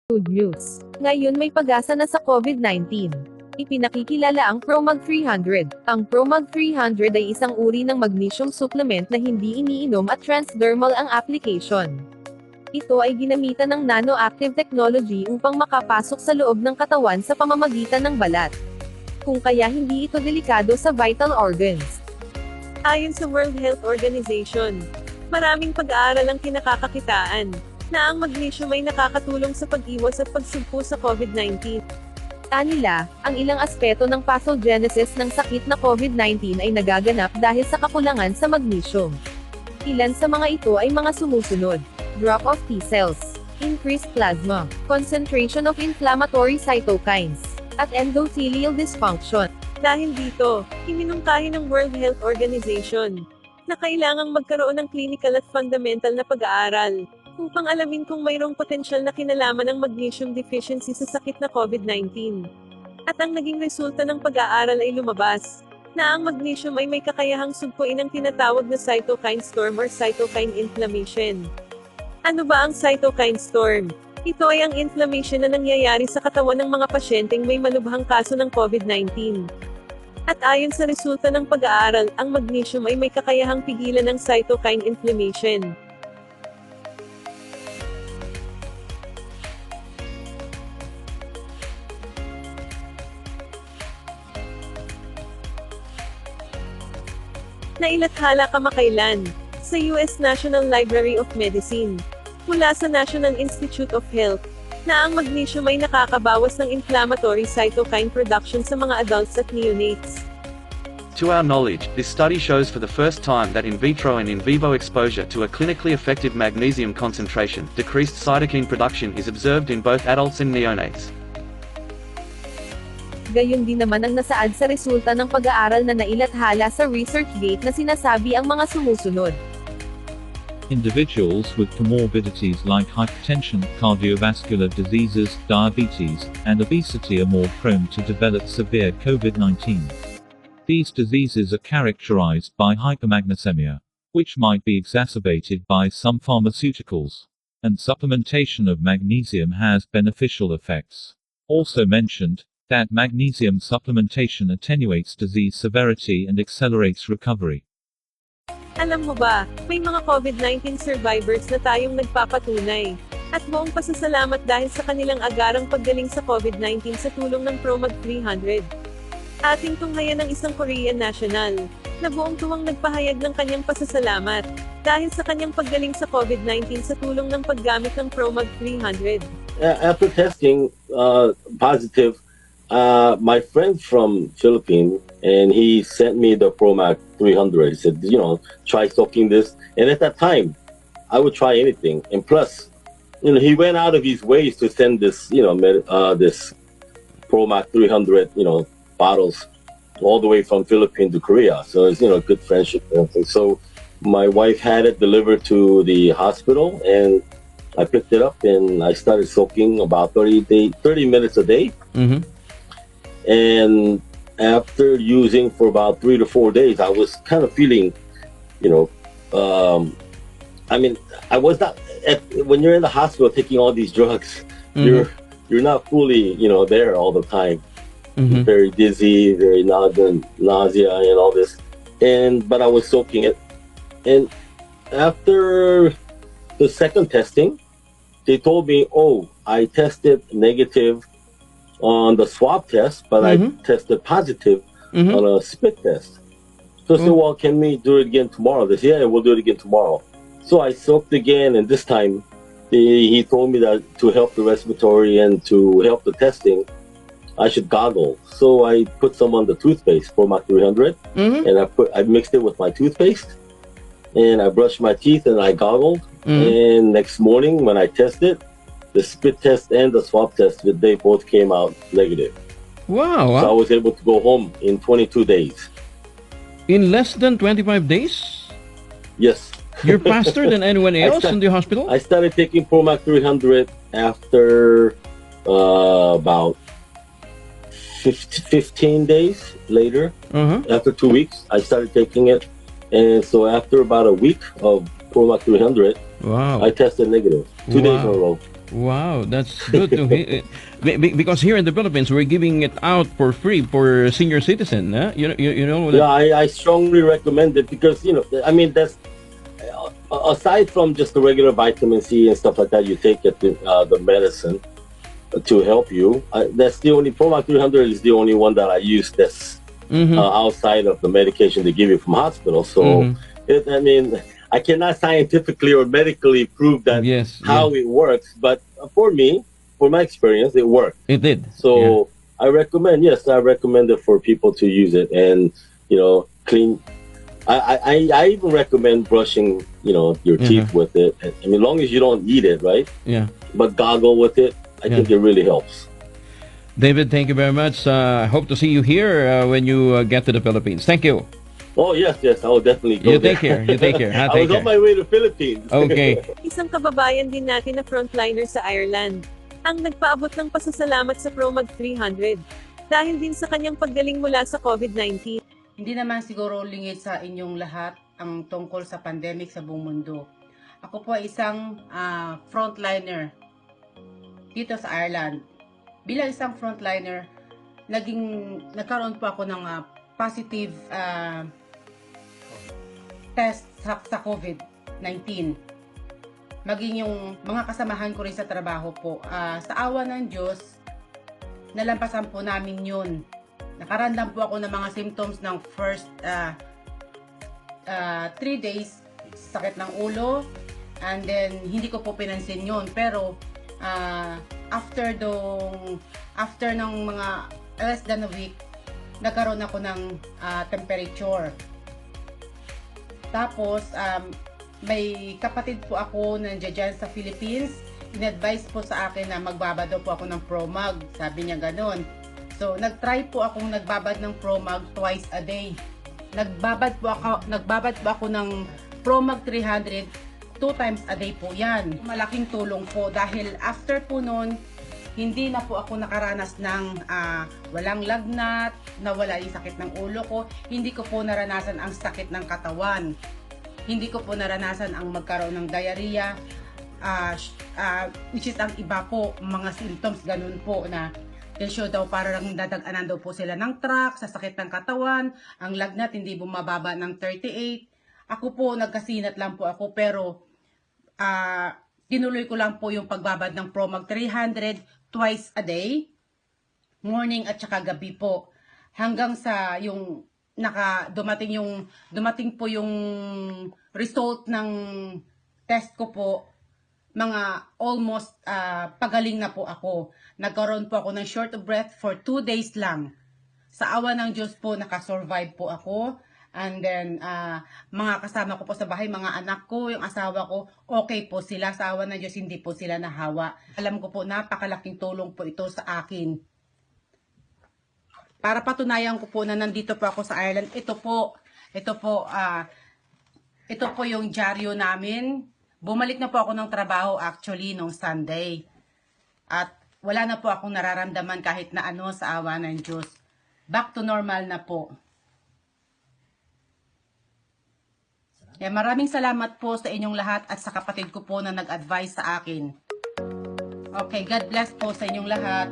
Good news! Ngayon may pag-asa na sa COVID-19. Ipinakikilala ang Promag 300. Ang Promag 300 ay isang uri ng magnesium supplement na hindi iniinom at transdermal ang application. Ito ay ginamitan ng nano-active technology upang makapasok sa loob ng katawan sa pamamagitan ng balat. Kung kaya hindi ito delikado sa vital organs. Ayon sa World Health Organization, maraming pag-aaral ang kinakakakitaan na ang magnesium ay nakakatulong sa pag-iwas at pagsugpo sa COVID-19. Anila, ang ilang aspeto ng pathogenesis ng sakit na COVID-19 ay nagaganap dahil sa kakulangan sa magnesium. Ilan sa mga ito ay mga sumusunod: drop of T cells, increased plasma, concentration of inflammatory cytokines, at endothelial dysfunction. Dahil dito, iminungkahi ng World Health Organization na kailangang magkaroon ng clinical at fundamental na pag-aaral upang alamin kung mayroong potensyal na kinalaman ng magnesium deficiency sa sakit na COVID-19. At ang naging resulta ng pag-aaral ay lumabas na ang magnesium ay may kakayahang sugpuin ang tinatawag na cytokine storm or cytokine inflammation. Ano ba ang cytokine storm? Ito ay ang inflammation na nangyayari sa katawan ng mga pasyenteng may malubhang kaso ng COVID-19. At ayon sa resulta ng pag-aaral, ang magnesium ay may kakayahang pigilan ng cytokine inflammation. Nailathala kamakailan sa US National Library of Medicine mula sa National Institute of Health na ang magnesium ay nakakabawas ng inflammatory cytokine production sa mga adults at neonates. To our knowledge, this study shows for the first time that in vitro and in vivo exposure to a clinically effective magnesium concentration, decreased cytokine production is observed in both adults and neonates. Gayon din naman ang nasaad sa resulta ng pag-aaral na nailathala sa ResearchGate na sinasabi ang mga sumusunod. Individuals with comorbidities like hypertension, cardiovascular diseases, diabetes, and obesity are more prone to develop severe COVID-19. These diseases are characterized by hypermagnesemia, which might be exacerbated by some pharmaceuticals, and supplementation of magnesium has beneficial effects. Also mentioned, that magnesium supplementation attenuates disease severity and accelerates recovery. Alam mo ba, may mga COVID-19 survivors na tayong nagpapatunay at buong pasasalamat dahil sa kanilang agarang paggaling sa COVID-19 sa tulong ng Promag 300. Ating tunghayan ng isang Korean national na buong tuwang nagpahayag ng kanyang pasasalamat dahil sa kanyang paggaling sa COVID-19 sa tulong ng paggamit ng Promag 300. After testing positive, my friend from Philippines, and he sent me the Promac 300. He said, try soaking this. And at that time, I would try anything. And plus, he went out of his ways to send this, this Promac 300, bottles all the way from Philippines to Korea. So it's, good friendship and everything. So my wife had it delivered to the hospital, and I picked it up and I started soaking about 30 minutes a day. Mm-hmm. And after using for about 3 to 4 days, I was kind of feeling, I was not, when you're in the hospital taking all these drugs, Mm-hmm. you're not fully, there all the time. Mm-hmm. Very dizzy, very nausea and all this. But I was soaking it. And after the second testing, they told me, I tested negative on the swab test, but Mm-hmm. I tested positive Mm-hmm. on a spit test. So I said, well, can we do it again tomorrow? They said, yeah, we'll do it again tomorrow. So I soaked again, and this time he told me that to help the respiratory and to help the testing, I should goggle. So I put some on the toothpaste for my 300, Mm-hmm. and I mixed it with my toothpaste, and I brushed my teeth and I goggled. And next morning when I tested, the spit test and the swab test, they both came out negative. Wow. So I was able to go home in 22 days. In less than 25 days? Yes. You're faster than anyone else in the hospital? I started taking Promac 300 after about 15 days later. Uh-huh. After 2 weeks, I started taking it. And so after about a week of Promac 300, Wow. I tested negative 2 days in a row. Wow, that's good to hear. Because here in the Philippines, we're giving it out for free for senior citizen. Huh? You know that. Yeah, I strongly recommend it because, I mean, that's aside from just the regular vitamin C and stuff like that you take at the medicine to help you. That's the only Promac 300 is the only one that I use that's outside of the medication they give you from hospital. So, I mean, I cannot scientifically or medically prove that how it works, but for me, for my experience, it worked. It did. So I recommend it for people to use it and, clean. I even recommend brushing, your teeth with it. I mean, as long as you don't eat it, right? Yeah. But gargle with it, I think it really helps. David, thank you very much. I hope to see you here when you get to the Philippines. Thank you. Oh, yes, I will definitely go You there. take care. You take care. I was on my way to Philippines. Okay. Isang kababayan din natin na frontliner sa Ireland, ang nagpaabot ng pasasalamat sa Promag 300, dahil din sa kanyang paggaling mula sa COVID-19. Hindi naman siguro lingid sa inyong lahat ang tungkol sa pandemic sa buong mundo. Ako po ay isang frontliner dito sa Ireland. Bilang isang frontliner, nagkaroon po ako ng positive test sa COVID-19. Maging yung mga kasamahan ko rin sa trabaho po. Sa awa ng Diyos, nalampasan po namin yun. Nakaramdam po ako ng mga symptoms ng first 3 days, sakit ng ulo, and then hindi ko po pinansin yun. Pero after ng mga less than a week, nagkaroon ako ng temperature. Tapos, may kapatid po ako nandiyan dyan sa Philippines. In-advise po sa akin na magbabad po ako ng Promag. Sabi niya ganon. So, nag-try po akong nagbabad ng Promag twice a day. Nagbabad po ako ng Promag 300 2 times a day po yan. Malaking tulong po dahil after po nun, hindi na po ako nakaranas ng walang lagnat, nawala yung sakit ng ulo ko, hindi ko po naranasan ang sakit ng katawan, hindi ko po naranasan ang magkaroon ng diarrhea, which is ang iba po, mga symptoms ganun po na tensyo daw parang dadaganan daw po sila ng truck, sa sakit ng katawan, ang lagnat hindi bumababa ng 38. Ako po, nagkasinat lang po ako pero tinuloy ko lang po yung pagbabad ng Promag 300 twice a day, morning at saka gabi po. Hanggang sa yung dumating po yung result ng test ko po, mga almost pagaling na po ako. Nagkaroon po ako ng short of breath for 2 days lang. Sa awa ng Diyos po, nakasurvive po ako. And then, mga kasama ko po sa bahay, mga anak ko, yung asawa ko, okay po sila. Sa awa ng Diyos, hindi po sila nahawa. Alam ko po, napakalaking tulong po ito sa akin. Para patunayan ko po na nandito po ako sa Ireland, ito po yung dyaryo namin. Bumalik na po ako ng trabaho actually nung Sunday. At wala na po akong nararamdaman kahit na ano sa awa ng Diyos. Back to normal na po. Kaya maraming salamat po sa inyong lahat at sa kapatid ko po na nag-advise sa akin. Okay, God bless po sa inyong lahat.